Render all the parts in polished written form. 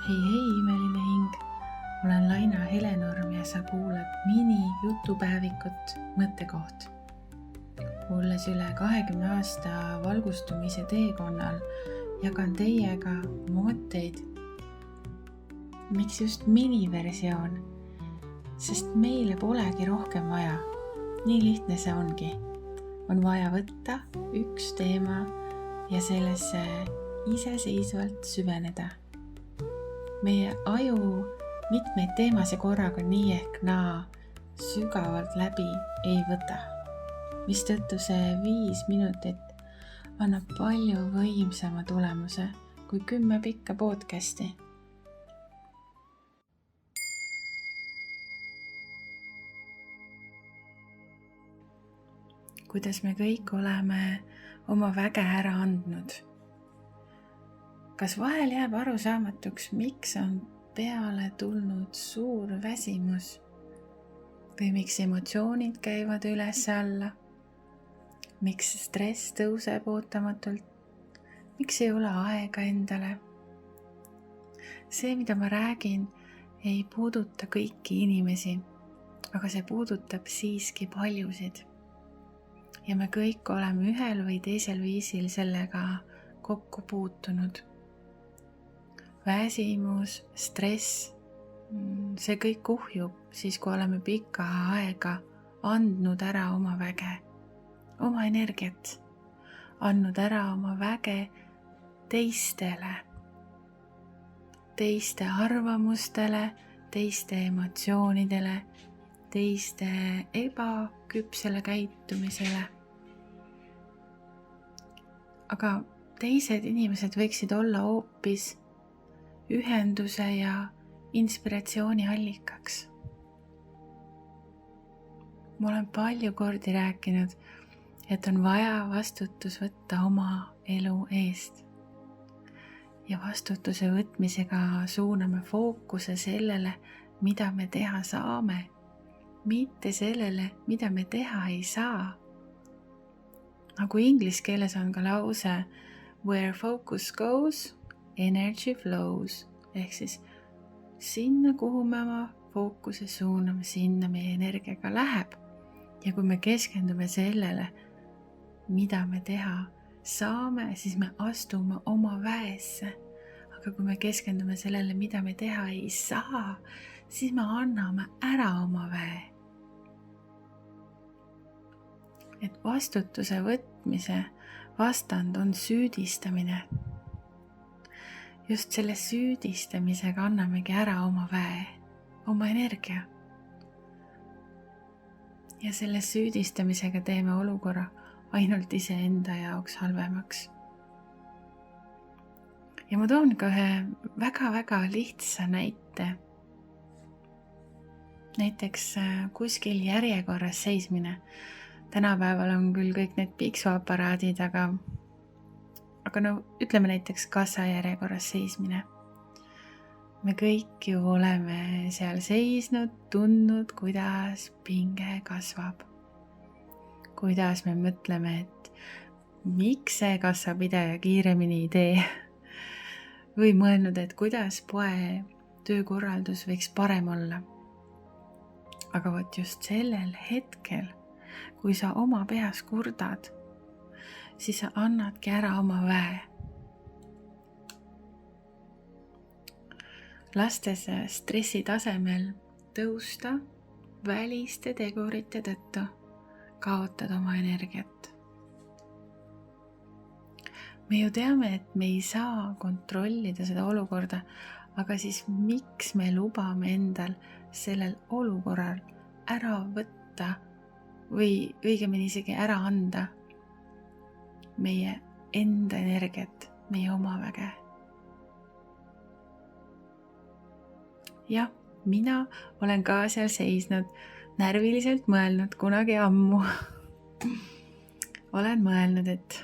Hei, imeline hing! Olen Laina Helenurm ja sa kuulad mini-jutupäevikut Mõttekoht. Olles üle 20 aasta valgustumise teekonnal, jagan teiega mõtteid. Miks just miniversioon? Sest meile polegi rohkem vaja. Nii lihtne see ongi. On vaja võtta üks teema ja sellesse iseseisvalt süveneda. Meie aju mitmeid teemasid korraga nii ehk naa sügavalt läbi ei võta, mistõttu see 5 minutit annab palju võimsama tulemuse kui 10 pikka podcasti. Kuidas me kõik oleme oma väge ära andnud. Kas vahel jääb arusaamatuks, miks on peale tulnud suur väsimus või miks emotsioonid käivad üles-alla, miks stress tõuseb ootamatult, miks ei ole aega endale. See, mida ma räägin, ei puuduta kõiki inimesi, aga see puudutab siiski paljusid. Ja me kõik oleme ühel või teisel viisil sellega kokku puutunud. Väsimus, stress, see kõik kuhjub siis, kui oleme pikka aega andnud ära oma väge, oma energiat, andnud ära oma väge teistele, teiste arvamustele, teiste emotsioonidele, teiste ebaküpsele käitumisele. Aga teised inimesed võiksid olla hoopis ühenduse ja inspiratsiooni allikaks. Ma olen palju kordi rääkinud, et on vaja vastutus võtta oma elu eest. Ja vastutuse võtmisega suuname fookuse sellele, mida me teha saame, mitte sellele, mida me teha ei saa. Nagu inglise keeles on ka lause where focus goes, energy flows, ehk siis sinna, kuhu me oma fookuse suuname, sinna meie energiaga läheb. Ja kui me keskendume sellele, mida me teha saame, siis me astume oma väesse. Aga kui me keskendume sellele, mida me teha ei saa, siis me anname ära oma väe. Et vastutuse võtmise vastand on süüdistamine. Just selle süüdistamisega annamegi ära oma väe, oma energia. Ja selle süüdistamisega teeme olukorra ainult iseenda jaoks halvemaks. Ja ma toon ka ühe väga-väga lihtsa näite. Näiteks kuskil järjekorras seismine. Tänapäeval on küll kõik need piksuaparaadid, aga ütleme näiteks kassajärjekorras seismine. Me kõik ju oleme seal seisnud, tundnud, kuidas pinge kasvab. Kuidas me mõtleme, et miks see kassapidaja kiiremini ei tee. Või mõelnud, et kuidas poe töökorraldus võiks parem olla. Aga võt just sellel hetkel, kui sa oma peas kurdad, siis sa annadki ära oma väe. Lastes stressi tasemel tõusta väliste tegurite tõttu kaotad oma energiat. Me ju teame, et me ei saa kontrollida seda olukorda, aga siis miks me lubame endal sellel olukorral ära võtta või õigemini isegi ära anda meie enda energiat, meie oma väge. Jah, mina olen ka seal seisnud, närviliselt mõelnud kunagi ammu. Olen mõelnud, et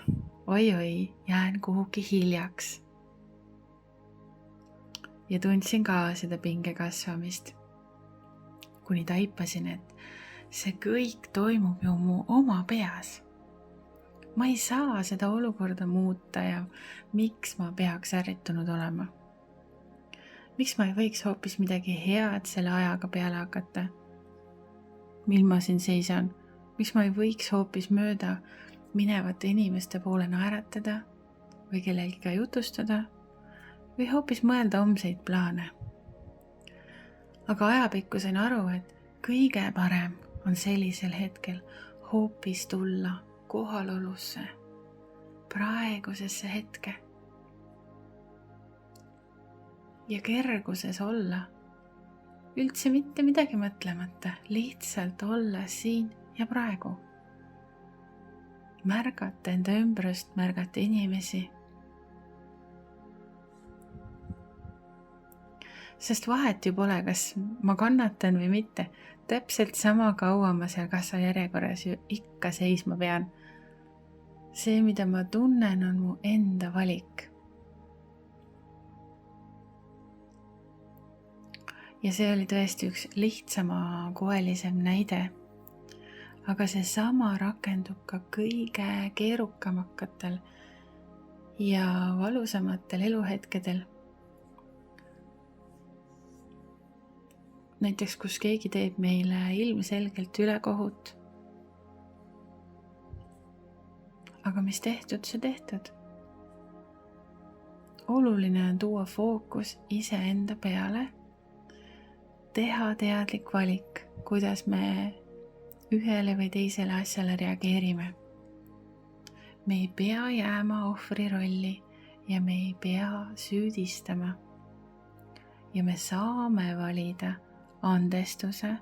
oi, jään kuhugi hiljaks. Ja tundsin ka seda pinge kasvamist. Kuni taipasin, et see kõik toimub ju mu oma peas. Ma ei saa seda olukorda muuta ja miks ma peaks ärritunud olema. miks ma ei võiks hoopis midagi head selle ajaga peale hakata, mil ma siin seisan? Miks ma ei võiks hoopis mööda minevate inimeste poole naeratada või kellelgi jutustada või hoopis mõelda homseid plaane? Aga ajapikku sain aru, et kõige parem on sellisel hetkel hoopis tulla kohalolusse, praegusesse hetke ja kerguses olla, üldse mitte midagi mõtlemata, lihtsalt olla siin ja praegu. Märgata enda ümbrust, märgata inimesi. Sest vahet ju pole, kas ma kannatan või mitte. Täpselt sama kaua ma seal kassajärjekorras ju ikka seisma pean. See, mida ma tunnen, on mu enda valik. Ja see oli tõesti üks lihtsama koelisem näide. Aga see sama rakendub ka kõige keerukamakatel ja valusamatel eluhetkedel. Näiteks, kus keegi teeb meile ilmselgelt ülekohut. Aga mis tehtud, see tehtud. Oluline on tuua fookus iseenda peale, teha teadlik valik, kuidas me ühele või teisele asjale reageerime. Me ei pea jääma ohvri rolli ja me ei pea süüdistama. Ja me saame valida andestuse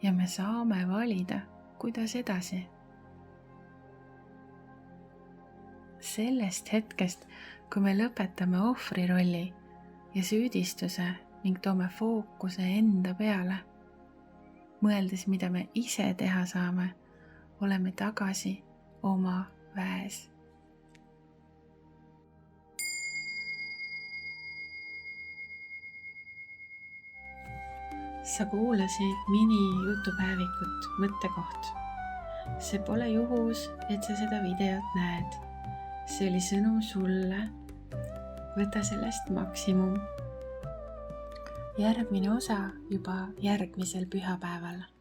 ja me saame valida, kuidas edasi. Sellest hetkest, kui me lõpetame ohvri rolli ja süüdistuse ning toome fookuse enda peale, mõeldes, mida me ise teha saame, oleme tagasi oma väes. Sa kuulasid mini-jutupäevikut Mõttekoht. See pole juhus, et sa seda videot näed. See oli sõnum sulle. Võta sellest maksimum. Järgmine osa juba järgmisel pühapäeval.